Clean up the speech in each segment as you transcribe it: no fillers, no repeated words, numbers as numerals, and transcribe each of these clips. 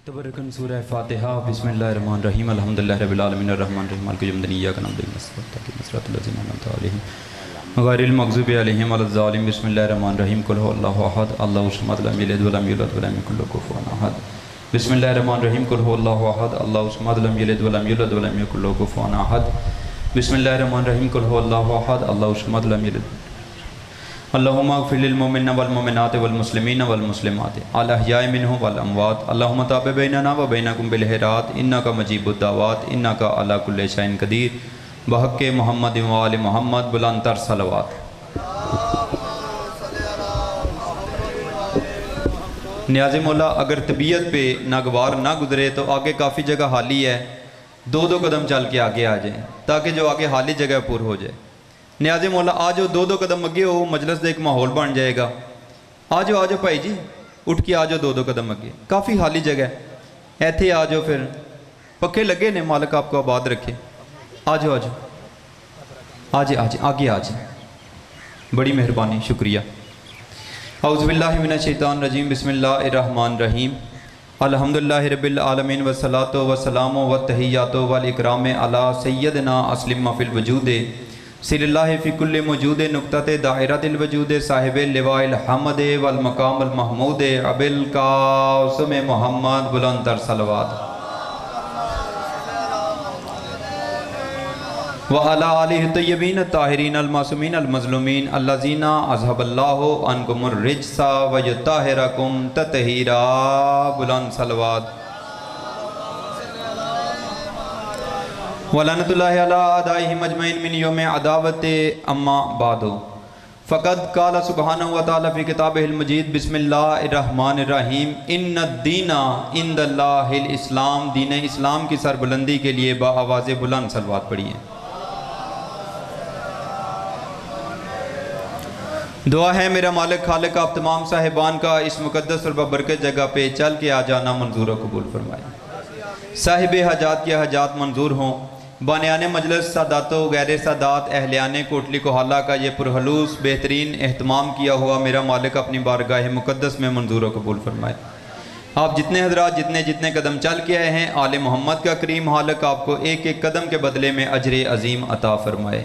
तबरकन सूरह फातिहा बिस्मिल्लाहिर्रहमानिर्रहीम अल्हम्दुलिल्लाहि रब्बिल आलमीन अर्रहमानिर्रहीम मालिकि यौमिद्दीन इय्याका नअबुदु व इय्याका नस्तईन सिरातल लज़ीना अनअमता अलैहिम गैरिल मग़ज़ूबि अलैहिम वलज़्ज़ालिमीन बिस्मिल्लाहिर्रहमानिर्रहीम कुल हुवल्लाहु अहद अल्लाहु समद लम यलिद व लम यूलद व लम यकुल लहु कुफुवन अहद बिस्मिल्लाहिर्रहमानिर्रहीम कुल हुवल्लाहु अहद अल्लाहु समद लम यलिद व लम यूलद व लम यकुल लहु कुफुवन अहद बिस्मिल्लाहिर्रहमानिर्रहीम कुल हुवल्लाहु अहद अल्लाहु समद लम यलिद अल्लाहुम्मा अग़फ़िर लिल मुमिनीना वल मुमिनाति वल मुस्लिमीना वल मुस्लिमाति अल अहयाइ मिनहुम वल अमवात अल्लाहुम्मा ताबि बैनना व बैनकुम बिल खैरात इन्नका मुजीबुद दावात इन्नका अला कुल्लि शैइन क़दीर बहक़्क़े मुहम्मद व आलि मुहम्मद बुलंदतर सलवात। नियाज़ मौला अगर तबीयत पे नागवार ना गुजरे तो आगे काफ़ी जगह खाली है, दो दो कदम चल के आगे आ जाए ताकि जो आगे खाली जगह पूरी हो जाए। नियाज़ मौला आज जो दो दो कदम अगे हो मजलिस का एक माहौल बन जाएगा। आज जाओ भाई जी उठ के आ जाओ दो दो कदम अगे, काफ़ी खाली जगह ऐथे आ जाओ, फिर पक्के लगे ने, मालिक आपको आबाद रखे। आ जाओ आज आगे आ जाए, बड़ी मेहरबानी शुक्रिया। औज़ु बिल्लाहि मिनश शैतानिर रजीम बिस्मिल्लाहिर्रहमानिर रहीम अल्हम्दुलिल्लाहि रब्बिल आलमीन वस्सलातु वस्सलामु वत्तहिय्यातु वल इकराम अला सय्यदिना अस्लिम फिल वजूदे सिल्लाहि फी कुल्लि मौजूदे नुक्तते दायरतिल वजूदे साहिबे लिवाइल हमदे वल मकामल महमूदे अबिल कासिम मोहम्मद बुलंदतर सलवात व अला आलिहि तय्यबीन ताहिरीन अल मासूमीन अल मज़लूमीन अल्लज़ीना अज़हबल्लाहु अन्कुमुर रिज्सा व युत्ताहिरकुम तत्हीरा बुलंद सलवात वलानतुल्लाहि अला आदाइहिम अजमईन मिन यौम अदावत अम्मा बादो फ़क़द क़ाल सुब्हानहु व तआला फ़ी किताबिहिल मजीद बिस्मिल्लाहिर्रहमानिर्रहीम इन्नद्दीना इंदल्लाहिल इस्लाम, दीन इस्लाम की सरबुलंदी के लिए बाआवाज़ बुलंद सलवात पढ़िए। दुआ है मेरा मालिक खालिक आप तमाम साहिबान का इस मुक़द्दस और बबरकत जगह पे चल के आ जाना मंजूर व कबूल फरमाए। साहिब हजात के हजात मंजूर हों। बानियाने मजलिस सादातो गैर सादात अहलियाने कोटली कोहाला का ये पुरहलूस बेहतरीन एहतमाम किया हुआ मेरा मालिक अपनी बारगाह मुक़द्दस में मंजूर व कबूल फरमाए। आप जितने हजरात जितने कदम चल के आए हैं आले मोहम्मद का करीम हालक आपको एक एक कदम के बदले में अजर अजीम अता फरमाए।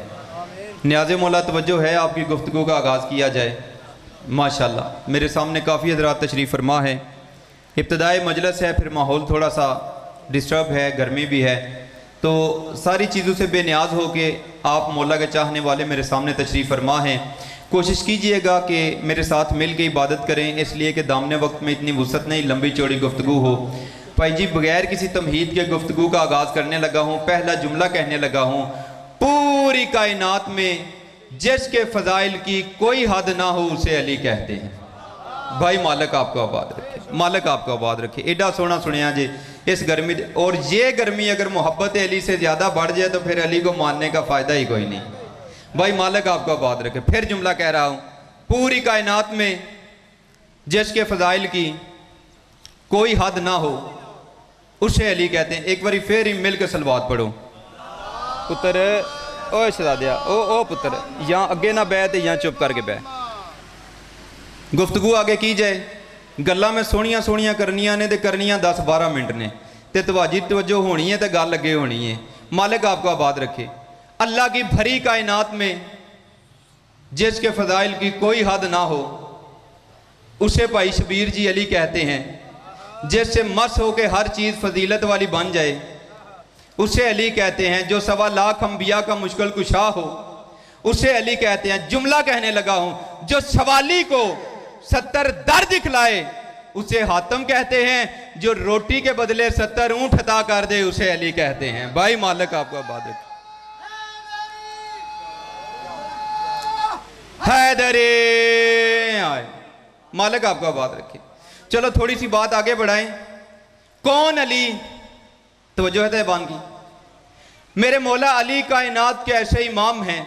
नियाज़ मौला तवज्जो है, आपकी गुफ्तगू का आगाज़ किया जाए। माशाअल्लाह मेरे सामने काफ़ी हजरात तशरीफ़ फरमा है। इब्तदाई मजलिस है, फिर माहौल थोड़ा सा डिस्टर्ब है, गर्मी भी है, तो सारी चीज़ों से बेनियाज हो के आप मौला के चाहने वाले मेरे सामने तशरीफ़ फरमा हैं। कोशिश कीजिएगा कि मेरे साथ मिल के इबादत करें, इसलिए कि दामने वक्त में इतनी वुसअत नहीं, लंबी चौड़ी गुफ्तगू हो। भाई जी बग़ैर किसी तमहीद के गुफ्तगू का आगाज़ करने लगा हूँ। पहला जुमला कहने लगा हूँ, पूरी कायनात में जिसके फ़ज़ाइल की कोई हद ना हो उसे अली कहते हैं। भाई मालिक आपको आबाद रखे, मालिक आपको आबाद रखे। एडा सोना सुनिया जी इस गर्मी, और ये गर्मी अगर मोहब्बत अली से ज़्यादा बढ़ जाए तो फिर अली को मानने का फ़ायदा ही कोई नहीं। भाई मालिक आपको आबाद रखे। फिर जुमला कह रहा हूँ, पूरी कायनात में जिसके फ़ज़ाइल की कोई हद ना हो उसे अली कहते हैं। एक बारी फिर मिल के सलवात पढ़ो। पुत्र ओ शहजादिया ओ पुत्र, या अगे ना बह तो या चुप करके बह। गुफ्तगू आगे की जाए, गल्लां में सोहनियां सोहनियां करनियां ने, करनियां 10-12 मिनट ने, तो तवाजी तवज्जो होनी है तो गल अगे होनी है। मालिक आपको आबाद रखे। अल्लाह की भरी कायनात में जिसके फ़ज़ाइल की कोई हद ना हो उसे भाई शबीर जी अली कहते हैं। जिससे मस हो के हर चीज़ फजीलत वाली बन जाए उसे अली कहते हैं। जो 1.25 लाख अंबिया का मुश्किल कुशा हो उसे अली कहते हैं। जुमला कहने लगा हूं, जो सवाली को 70 दर दिखलाए उसे हातम कहते हैं। जो रोटी के बदले 70 ऊंट अता कर दे उसे अली कहते हैं। भाई मालिक आपको आबाद रखे। हैदरे आए, मालिक आपको आबाद रखे। चलो थोड़ी सी बात आगे बढ़ाएं। कौन अली? तवज्जो है तैबान की। मेरे मौला अली कायनात के ऐसे इमाम हैं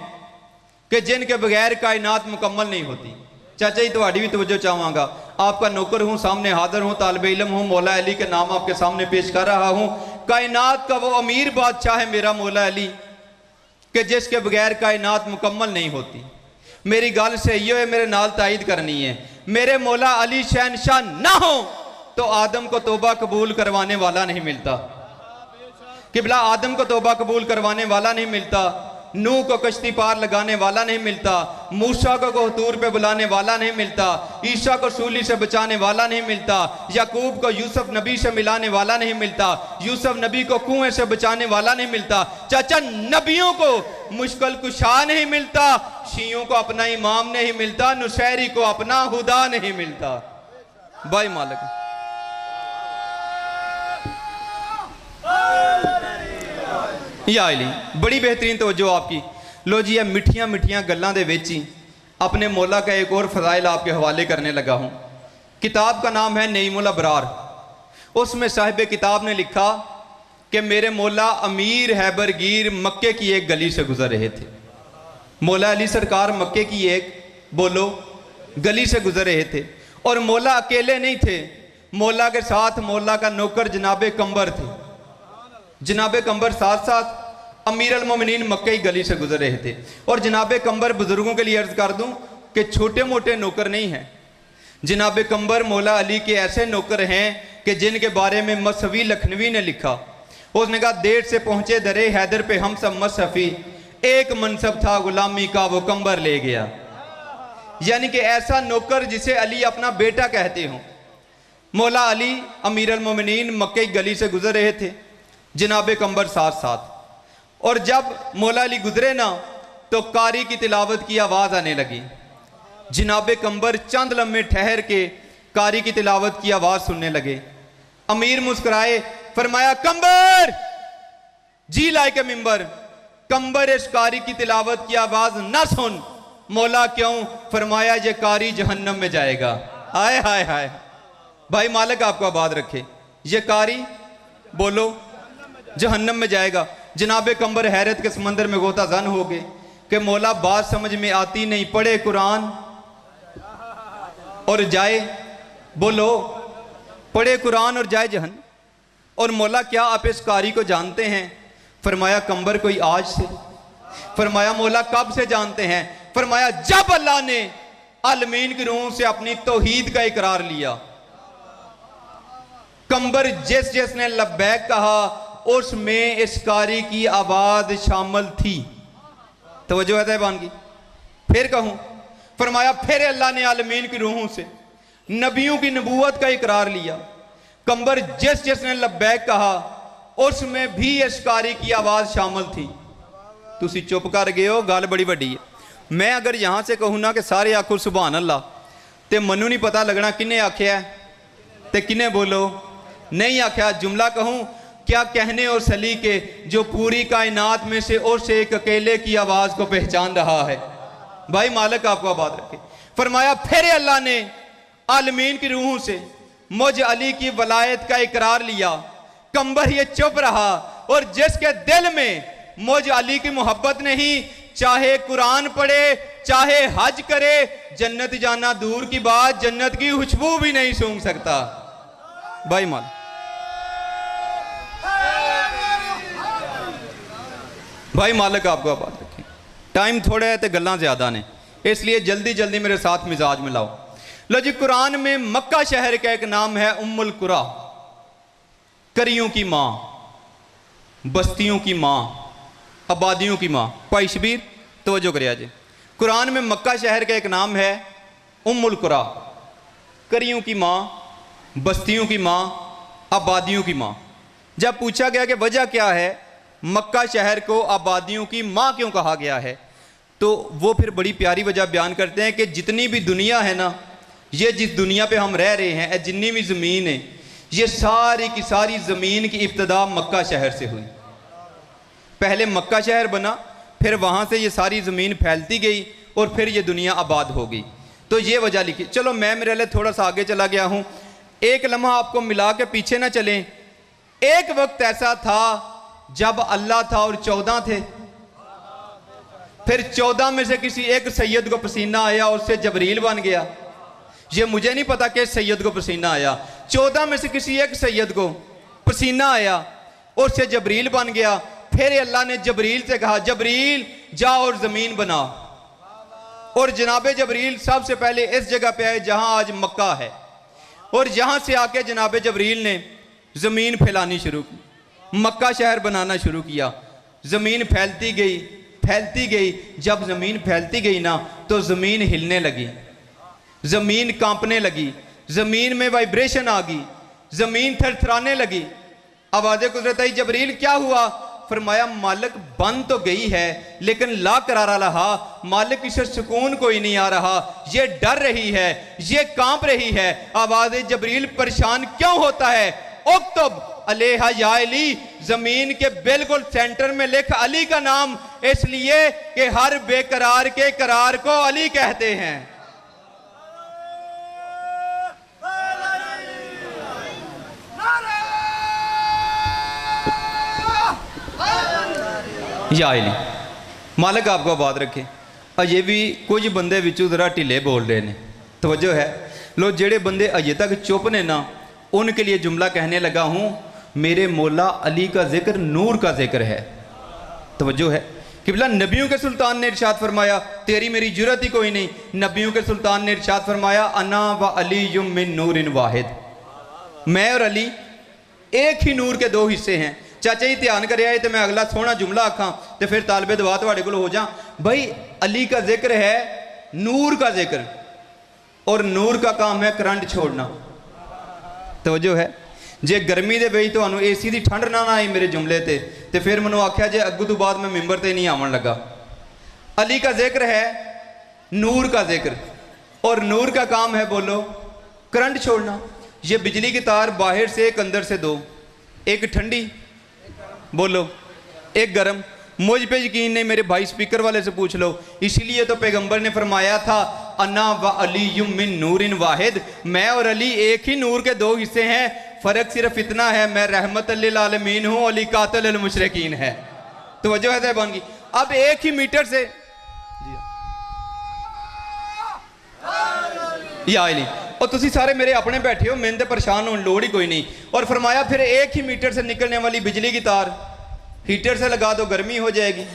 कि जिनके बगैर कायनात मुकम्मल नहीं होती। चाचा जी तुम्हारी भी तवज्जो चाहूँगा, आपका नौकर हूँ, सामने हाजिर हूँ, तालिब इल्म हूँ, मौला अली के नाम आपके सामने पेश कर रहा हूँ। कायनात का वो अमीर बादशाह है मेरा मौला अली कि जिसके बगैर कायनात मुकम्मल नहीं होती। मेरी गल सही है, मेरे नाल तायद करनी है। मेरे मौला अली शहनशाह ना हो तो तो आदम को तौबा कबूल करवाने वाला नहीं मिलता। किबला आदम को तौबा कबूल करवाने वाला नहीं मिलता, नूह को कश्ती पार लगाने वाला नहीं मिलता, मूसा को कोहतूर पे बुलाने वाला नहीं मिलता, ईसा को सूली से बचाने वाला नहीं मिलता, याकूब को यूसुफ नबी से मिलाने वाला नहीं मिलता, यूसुफ नबी को कुएं से बचाने वाला नहीं मिलता, चाचा नबियों को मुश्किल कुशा नहीं मिलता, शियों को अपना इमाम नहीं मिलता, नुसैरी को अपना खुदा नहीं मिलता। भाई मालिक बड़ी बेहतरीन तवज्जो आपकी। लो जी, मिठिया मिठिया गल्लां दे विच ही अपने मौला का एक और फजाइल आपके हवाले करने लगा हूँ। किताब का नाम है नईमुल अबरार। उसमें साहिब किताब ने लिखा कि मेरे मौला अमीर हैबरगीर मक्के की एक गली से गुजर रहे थे। मौला अली सरकार मक्के की एक बोलो गली से गुजर रहे थे और मौला अकेले नहीं थे, मौला के साथ मौला का नौकर जनाबे कंबर थे। जनाबे कंबर साथ साथ अमीर अल मोमिनीन मक्के की गली से गुजर रहे थे। और जनाबे कंबर बुजुर्गों के लिए अर्ज कर दूं कि छोटे मोटे नौकर नहीं हैं। जनाबे कंबर मौला अली के ऐसे नौकर हैं कि जिनके बारे में मसवी लखनवी ने लिखा, उसने कहा देर से पहुंचे दरे हैदर पे हम सब मसफी, एक मनसब था गुलामी का वो कंबर ले गया। यानी कि ऐसा नौकर जिसे अली अपना बेटा कहते हों। मौला अली अमीर अल मोमिनीन मक्के की गली से गुजर रहे थे, जनाबे कंबर साथ साथ। और जब मौला अली गुजरे ना तो कारी की तिलावत की आवाज़ आने लगी। जनाबे कंबर चंद लम्हे ठहर के कारी की तिलावत की आवाज़ सुनने लगे। अमीर मुस्कुराए, फरमाया कंबर जी लाए के मिंबर, कंबर इस कारी की तिलावत की आवाज़ ना सुन। मौला क्यों? फरमाया ये कारी जहन्नम में जाएगा। हाय हाय हाय। भाई मालिक आपको आबाद रखे। ये कारी बोलो जहन्नम में जाएगा। जनाबे कंबर हैरत के समंदर में गोता जन हो गए कि मौला बात समझ में आती नहीं, पढ़े कुरान और जाए बोलो पढ़े कुरान और जाए जहन्नम। और मौला क्या आप इस कारी को जानते हैं? फरमाया कंबर कोई आज से। फरमाया मौला कब से जानते हैं? फरमाया जब अल्लाह ने आलमीन की रूह से अपनी तौहीद का इकरार लिया। कंबर जिसने लब्बैक कहा उसमें इस कारी की आवाज शामिल थी। तवज्जो है तैबान की। फिर कहूं, फरमाया फिर अल्लाह ने आलमीन की रूहों से नबियों की नबूवत का इकरार लिया। कंबर जिसने लब्बैक कहा उसमें भी इस कारी की आवाज शामिल थी। तुसी चुप कर गए हो, गल बड़ी वड्डी है। मैं अगर यहां से कहूं ना कि सारे आखो सुभान अल्लाह, ते मनु नहीं पता लगना किन्ने आख्या है ते किन्ने बोलो नहीं आख्या। जुमला कहूं क्या कहने और सली के जो पूरी कायनात में से और से एक अकेले की आवाज को पहचान रहा है। भाई मालिक आपको आबाद रखे। फरमाया फिर अल्लाह ने आलमीन की रूहों से मुझ अली की वलायत का इकरार लिया। कंबर ये चुप रहा और जिसके दिल में मुझ अली की मोहब्बत नहीं, चाहे कुरान पढ़े चाहे हज करे, जन्नत जाना दूर की बात जन्नत की खुशबू भी नहीं सूंघ सकता। भाई मान भाई मालिक आपको आबाद रखें। टाइम थोड़ा है तो गल्लां ज्यादा ने, इसलिए जल्दी जल्दी मेरे साथ मिजाज में लाओ। लो जी, कुरान में मक्का शहर का एक नाम है उम्मुल कुरा, करियों की मां, बस्तियों की मां, आबादियों की मां। भाई शबीर तवज्जो करिए जी। कुरान में मक्का शहर का एक नाम है उम्मुल कुरा, करियों की मां, बस्तियों की मां, आबादियों की मां। जब पूछा गया कि वजह क्या है, मक्का शहर को आबादियों की मां क्यों कहा गया है, तो वो फिर बड़ी प्यारी वजह बयान करते हैं कि जितनी भी दुनिया है ना, ये जिस दुनिया पे हम रह रहे हैं, जितनी भी ज़मीन है, ये सारी की सारी ज़मीन की इब्तदा मक्का शहर से हुई। पहले मक्का शहर बना, फिर वहाँ से ये सारी ज़मीन फैलती गई और फिर ये दुनिया आबाद हो गई। तो ये वजह लिखी। चलो मैं मेरे लिए थोड़ा सा आगे चला गया हूँ, एक लम्हा आपको मिला के पीछे ना चलें। एक वक्त ऐसा था जब अल्लाह था और 14 थे, फिर 14 में से किसी एक सैयद को पसीना आया और उससे जबरील बन गया। ये मुझे नहीं पता कि सैयद को पसीना आया, 14 में से किसी एक सैयद को पसीना आया और उससे जबरील बन गया। फिर अल्लाह ने जबरील से कहा, जबरील जा और ज़मीन बना। और जनाबे जबरील सबसे पहले इस जगह पे आए जहां आज मक्का है। और यहाँ से आके जनाब जबरील ने ज़मीन फैलानी शुरू की, मक्का शहर बनाना शुरू किया। ज़मीन फैलती गई, फैलती गई। जब ज़मीन फैलती गई ना तो ज़मीन हिलने लगी, ज़मीन कांपने लगी, ज़मीन में वाइब्रेशन आ गई, ज़मीन थरथराने लगी। आवाज़ कुदरत आई, जबरील क्या हुआ? फरमाया मालिक बन तो गई है लेकिन ला करारा रहा, मालिक इसे सुकून कोई नहीं आ रहा, ये डर रही है, ये कांप रही है। आवाज़ जबरील परेशान क्यों होता है? उक्तब अलैहा या अली, जमीन के बिल्कुल सेंटर में लिख अली का नाम, इसलिए कि हर बेकरार के करार को अली कहते हैं। या अली, मालिक आपको आबाद रखे। अजे भी कुछ बंदे विचों जरा ढिले बोल रहे हैं, तवज्जो है। लो जेड़े बंदे अजे तक चुप ने ना, उनके लिए जुमला कहने लगा हूँ। मेरे मौला अली का जिक्र नूर का जिक्र है। तवज्जो है कि बिला नबियों के सुल्तान ने इरशाद फरमाया, तेरी मेरी जुरत ही कोई नहीं। नबियों के सुल्तान ने इरशाद फरमाया, अना व अली युम मिन नूरिन वाहिद, मैं और अली एक ही नूर के दो हिस्से हैं। चाचा जी ध्यान कर आए तो मैं अगला सोहना जुमला आखा तो फिर तालबे दुआ तुहाडे कोल हो जा। भाई अली का जिक्र है, नूर का जिक्र, और नूर का काम है करंट छोड़ना। तवज्जो है, जे गर्मी दे विच तुहानू एसी दी ठंड ना आई मेरे जुमले ते फिर मैनू आख्या जे अग्गू तो बाद मैं मिंबर ते नहीं आवन लगा। अली का जिक्र है, नूर का जिक्र, और नूर का काम है बोलो करंट छोड़ना। ये बिजली की तार बाहर से एक अंदर से दो, एक ठंडी बोलो एक गर्म। मुझ पे यकीन नहीं, मेरे भाई स्पीकर वाले से पूछ लो। इसलिए तो पैगंबर ने फरमाया था, अन्ना व अली युम मिन नूरिन वाहिद, मैं और अली एक ही नूर के दो हिस्से हैं। फर्क सिर्फ इतना है, मैं रहमत लिल आलमीन हूँ, अली कातिल अल मुशरिकीन है। तो वजह है बन गई। अब एक ही मीटर से या अली, और तुसी सारे मेरे अपने बैठे हो, मैंने तो परेशान होने लोड़ ही कोई नहीं। और फरमाया फिर एक ही मीटर से निकलने वाली बिजली की तार हीटर से लगा दो, गर्मी हो जाएगी,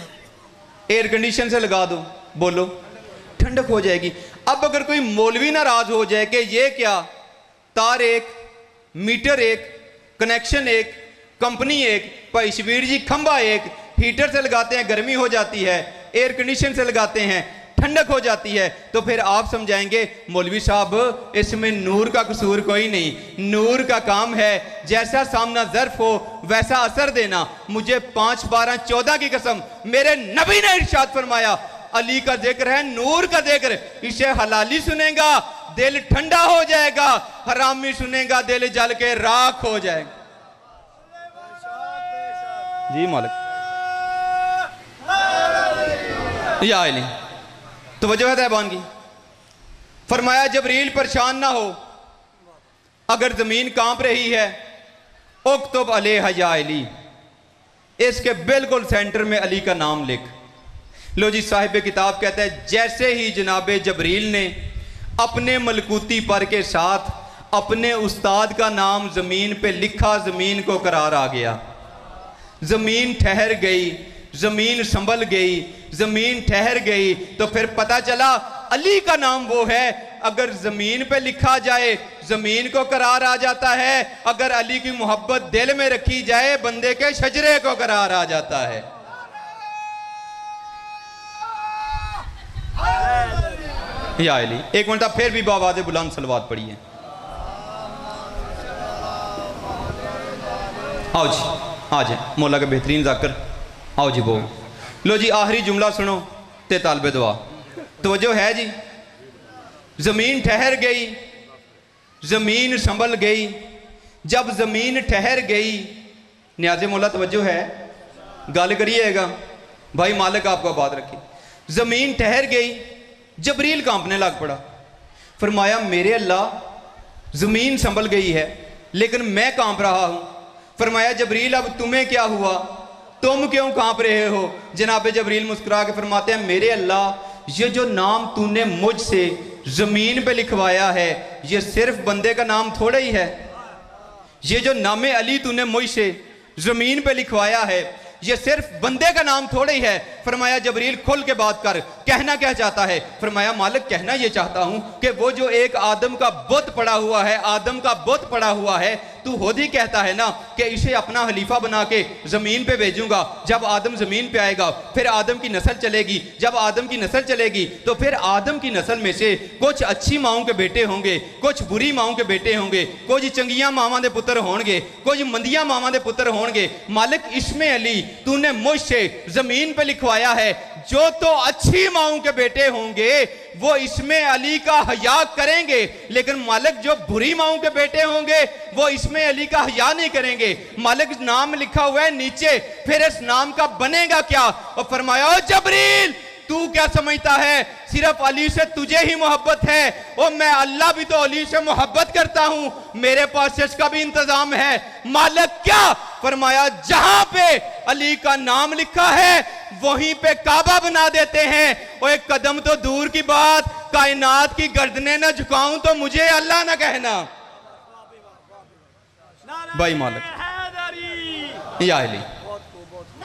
एयर कंडीशन से लगा दो, बोलो ठंडक हो जाएगी। अब अगर कोई मौलवी नाराज हो जाए कि ये क्या, तार एक, मीटर एक, कनेक्शन एक, कंपनी एक, भाई शबीर जी खंबा एक, हीटर से लगाते हैं गर्मी हो जाती है, एयर कंडीशन से लगाते हैं ठंडक हो जाती है, तो फिर आप समझाएंगे मौलवी साहब इसमें नूर का कसूर कोई नहीं। नूर का काम है जैसा सामना ज़र्फ हो वैसा असर देना। मुझे 5, 12, 14 की कसम, मेरे नबी ने इरशाद फरमाया, अली का जिक्र है, नूर का जिक्र, इसे हलाली सुनेगा दिल ठंडा हो जाएगा, हरामी सुनेगा दिल जल के राख हो जाएगा। जी मालिक या अली, तो वजह है तैबान की। फरमाया जबरील परेशान ना हो, अगर जमीन कांप रही है, उक्तब अलैहा या अली, इसके बिल्कुल सेंटर में अली का नाम लिख लो। जी साहिब किताब कहता है, जैसे ही जनाब जबरील ने अपने मलकूती पर के साथ अपने उस्ताद का नाम जमीन पे लिखा, जमीन को करार आ गया, जमीन ठहर गई, जमीन संभल गई, जमीन ठहर गई। तो फिर पता चला अली का नाम वो है, अगर जमीन पे लिखा जाए जमीन को करार आ जाता है, अगर अली की मोहब्बत दिल में रखी जाए बंदे के शजरे को करार आ जाता है। या अली, एक मिनट फिर भी बावाज़े बुलंद सलवात पढ़िए। आओ जी, आ जाए मौला का बेहतरीन जाकर, आओ जी वो लो जी आखिरी जुमला सुनो ते तालबे दुआ। तवज्जो है जी, जमीन ठहर गई, जमीन संभल गई। जब जमीन ठहर गई, न्याज़े मौला तवज्जो है, गल करिएगा भाई, मालिक आपको आबाद रखे। जमीन ठहर गई, जबरील कांपने लग पड़ा। फरमाया मेरे अल्लाह जमीन संभल गई है लेकिन मैं कांप रहा हूं। फरमाया जबरील अब तुम्हें क्या हुआ, तुम क्यों कांप रहे हो? जनाब जबरील मुस्कुरा के फरमाते हैं, मेरे अल्लाह ये जो नाम तूने मुझसे जमीन पे लिखवाया है, ये सिर्फ बंदे का नाम थोड़ा ही है। ये जो नामे अली तूने मुझसे जमीन पे लिखवाया है, ये सिर्फ बंदे का नाम थोड़े ही है। फरमाया जबरील खुल के बात कर, कहना क्या चाहता है? फरमाया मालिक कहना ये चाहता हूं कि वो जो एक आदम का बुत पड़ा हुआ है, आदम का बुत पड़ा हुआ है, तू खुद ही कहता है ना कि इसे अपना खलीफा बना के जमीन पे भेजूंगा। जब आदम जमीन पे आएगा फिर आदम की नस्ल चलेगी, जब आदम की नस्ल चलेगी तो फिर आदम की नस्ल में से कुछ अच्छी माओं के बेटे होंगे, कुछ बुरी माओं के बेटे होंगे, कुछ चंगिया मावां दे पुत्र होंगे, कुछ मंदिया मावां दे पुत्र होंगे। मालिक इस्मे अली तूने मुझसे जमीन पे लिखवाया है, जो तो अच्छी माओं के बेटे होंगे वो इसमें अली का हया करेंगे, लेकिन मालिक जो बुरी माओं के बेटे होंगे वो इसमें अली का हया नहीं करेंगे। मालिक नाम लिखा हुआ है नीचे, फिर इस नाम का बनेगा क्या? और फरमाया ओ जबरील तू क्या समझता है सिर्फ अली से तुझे ही मोहब्बत है? और मैं अल्लाह भी तो अली से मोहब्बत करता हूं, मेरे पास इसका भी इंतजाम है। मालिक क्या? फरमाया जहां पे अली का नाम लिखा है वहीं पे काबा बना देते हैं। और एक कदम तो दूर की बात, कायनात की गर्दनें ना झुकाऊं तो मुझे अल्लाह ना कहना। भाई मालिक या अली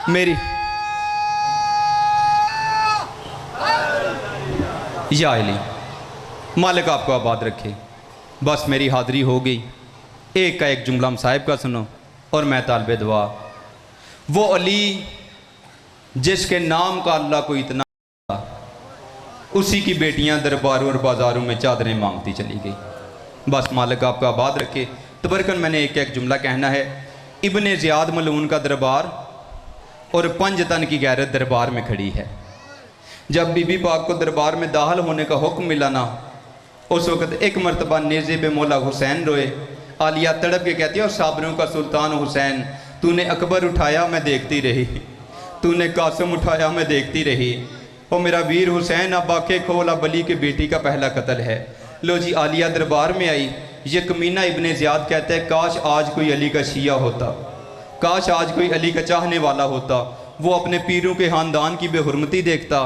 मेरी या अली, मालिक आपको आबाद रखे। बस मेरी हाज़िरी हो गई। एक का एक जुमला हम साहिब का सुनो और मैं तालिबे दुआ। वो अली जिसके नाम का अल्लाह को इतना, उसी की बेटियां दरबारों और बाज़ारों में चादरें मांगती चली गई। बस मालिक आपको आबाद रखे। तबरकन मैंने एक एक जुमला कहना है। इब्ने ज़ियाद मलून का दरबार और पंजतन की गैरत दरबार में खड़ी है। जब बीबी पाक को दरबार में दाखिल होने का हुक्म मिला ना, उस वक़्त एक मरतबा नेज़े पे मौला हुसैन रोए। आलिया तड़प के कहती है और साबरों का सुल्तान हुसैन, तूने अकबर उठाया मैं देखती रही, तूने कासिम उठाया मैं देखती रही। और मेरा वीर हुसैन अब आके खोल, अब अली की बेटी का पहला कत्ल है। लो जी आलिया दरबार में आई। ये कमीना इब्ने ज़ियाद कहते हैं काश आज कोई अली का शिया होता, काश आज कोई अली का चाहने वाला होता, वो अपने पीरों के ख़ानदान की बेहुरमती देखता,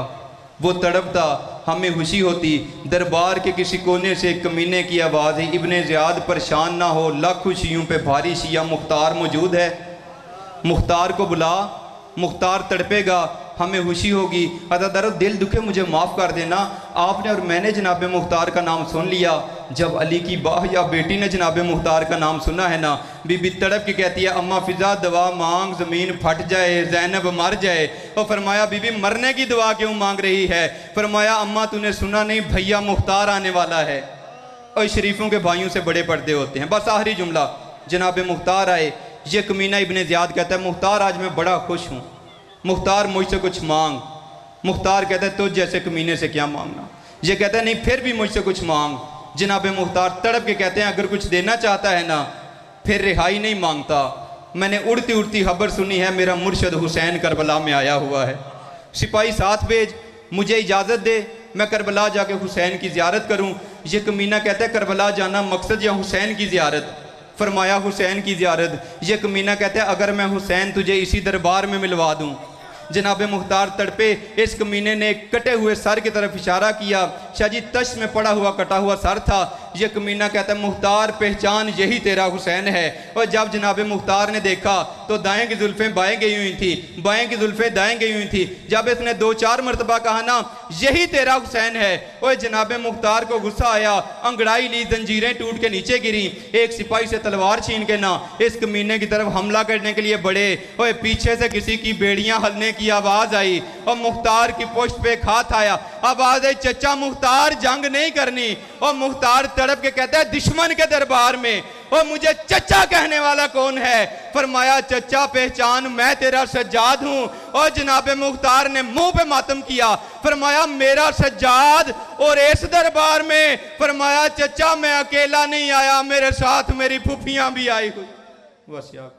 वो तड़पता, हमें खुशी होती। दरबार के किसी कोने से कमीने की आवाज़ है, इब्ने ज़ियाद परेशान ना हो, लाख खुशियों पे भारी शिया मुख्तार मौजूद है, मुख्तार को बुला, मुख्तार तड़पेगा, हमें खुशी होगी। अदादारो दिल दुखे मुझे माफ़ कर देना, आपने और मैंने जनाब मुख्तार का नाम सुन लिया। जब अली की बाह या बेटी ने जनाब मुख्तार का नाम सुना है ना, बीबी तड़प के कहती है अम्मा फ़िज़ा दवा मांग, ज़मीन फट जाए, ज़ैनब मर जाए। और फरमाया बीबी मरने की दुआ क्यों मांग रही है? फरमाया अम्मा तूने सुना नहीं, भैया मुख्तार आने वाला है। और शरीफों के भाइयों से बड़े पर्दे होते हैं। बस आखिरी जुमला, जनाब मुख्तार आए। ये कमीना इब्ने ज़ियाद कहता है मुख्तार आज मैं बड़ा खुश हूँ, मुख्तार मुझसे कुछ मांग। मुख्तार कहता है तुझ जैसे कमीने से क्या मांगना। ये कहता है नहीं फिर भी मुझसे कुछ मांग। जनाब मुख्तार तड़प के कहते हैं अगर कुछ देना चाहता है ना फिर रिहाई नहीं मांगता। मैंने उड़ती उड़ती खबर सुनी है मेरा मुर्शद हुसैन करबला में आया हुआ है, सिपाही साथ भेज, मुझे इजाज़त दे मैं करबला जाके हुसैन की ज़ियारत करूँ। ये कमीना कहता है करबला जाना मकसद या हुसैन की ज़ियारत? फरमाया हुसैन की ज़ियारत। ये कमीना कहता है अगर मैं हुसैन तुझे इसी दरबार में मिलवा दूँ। जनाब मुख्तार तड़पे। इस कमीने ने कटे हुए सर की तरफ इशारा किया, शाहजी तश्त में पड़ा हुआ कटा हुआ सर था। ये कमीना कहता है मुख्तार पहचान यही तेरा हुसैन है। और जब जनाब मुख्तार ने देखा तो दाएं की जुल्फ़ें बाएं गई हुई थी, बाएं की जुल्फ़ें दाएं गई हुई थी। जब इसने 2-4 मरतबा कहा ना यही तेरा हुसैन है, और जनाब मुख्तार को गुस्सा आया, अंगड़ाई ली, जंजीरें टूट के नीचे गिरी। एक सिपाही से तलवार छीन के ना इस कमीने की तरफ हमला करने के लिए बढ़े, और पीछे से किसी की बेड़ियां हलने की आवाज आई और मुख्तार की पुष्ट पे हाथ आया। आवाज आई चचा मुख्तार जंग नहीं करनी। और मुख्तार तड़प के कहता है दुश्मन के दरबार में और मुझे चचा कहने वाला कौन है? फरमाया चचा पहचान मैं तेरा सज्जाद हूं। और जनाब मुख्तार ने मुंह पे मातम किया, फरमाया मेरा सज्जाद और इस दरबार में? फरमाया चचा मैं अकेला नहीं आया, मेरे साथ मेरी फूफियां भी आई हुई। बस यार